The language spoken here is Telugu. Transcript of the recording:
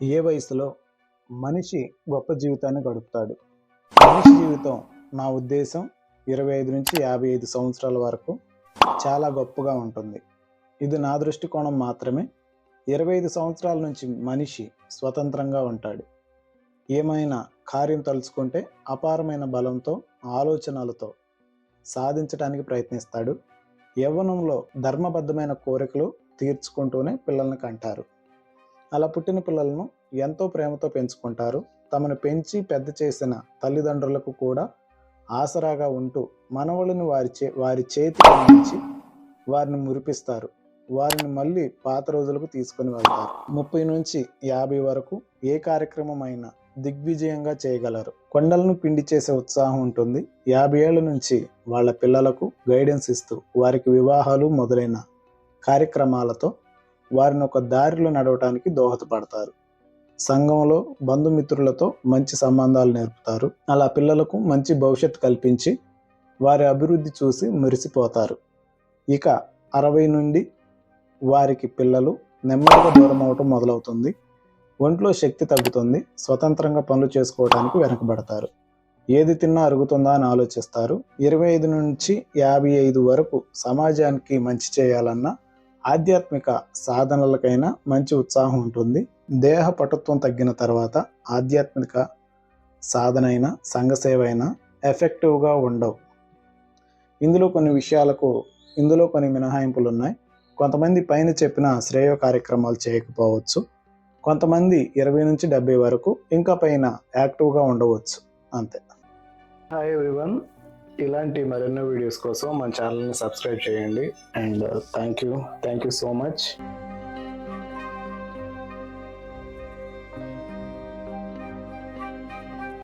ఏ వయసులో మనిషి గొప్ప జీవితాన్ని గడుపుతాడు? మనిషి జీవితం నా ఉద్దేశం 25 నుంచి 55 సంవత్సరాల వరకు చాలా గొప్పగా ఉంటుంది. ఇది నా దృష్టికోణం మాత్రమే. 25 సంవత్సరాల నుంచి మనిషి స్వతంత్రంగా ఉంటాడు. ఏమైనా కార్యం తలుచుకుంటే అపారమైన బలంతో, ఆలోచనలతో సాధించడానికి ప్రయత్నిస్తాడు. యవ్వనంలో ధర్మబద్ధమైన కోరికలు తీర్చుకుంటూనే పిల్లల్ని కంటారు. అలా పుట్టిన పిల్లలను ఎంతో ప్రేమతో పెంచుకుంటారు. తమను పెంచి పెద్ద చేసిన తల్లిదండ్రులకు కూడా ఆసరాగా ఉంటూ మనవళ్ళని వారి చేతికి అందించి వారిని మురిపిస్తారు. వారిని మళ్ళీ పాత రోజులకు తీసుకొని వెళ్తారు. 30 నుంచి 50 వరకు ఏ కార్యక్రమం అయినా దిగ్విజయంగా చేయగలరు. కొండలను పిండి చేసే ఉత్సాహం ఉంటుంది. 50 ఏళ్ల నుంచి వాళ్ళ పిల్లలకు గైడెన్స్ ఇస్తూ వారికి వివాహాలు మొదలైన కార్యక్రమాలతో వారిని ఒక దారిలో నడవటానికి దోహదపడతారు. సంఘంలో బంధుమిత్రులతో మంచి సంబంధాలు నేర్పుతారు. అలా పిల్లలకు మంచి భవిష్యత్తు కల్పించి వారి అభివృద్ధి చూసి మురిసిపోతారు. ఇక 60 నుండి వారికి పిల్లలు నెమ్మదిగా దూరం అవటం మొదలవుతుంది. ఒంట్లో శక్తి తగ్గుతుంది. స్వతంత్రంగా పనులు చేసుకోవడానికి వెనకబడతారు. ఏది తిన్నా అరుగుతుందా అని ఆలోచిస్తారు. 25 నుంచి 55 వరకు సమాజానికి మంచి చేయాలన్నా, ఆధ్యాత్మిక సాధనలకైనా మంచి ఉత్సాహం ఉంటుంది. దేహ పటుత్వం తగ్గిన తర్వాత ఆధ్యాత్మిక సాధన అయినా, సంఘసేవ అయినా ఎఫెక్టివ్గా ఉండవు. ఇందులో కొన్ని మినహాయింపులు ఉన్నాయి. కొంతమంది పైన చెప్పిన శ్రేయ కార్యక్రమాలు చేయకపోవచ్చు. కొంతమంది 20 నుంచి 70 వరకు ఇంకా పైన యాక్టివ్గా ఉండవచ్చు. అంతే. హాయ్ ఎవ్రీవన్, ఇలాంటి మరెన్నో వీడియోస్ కోసం మన ఛానల్ని సబ్స్క్రైబ్ చేయండి. And thank you so much.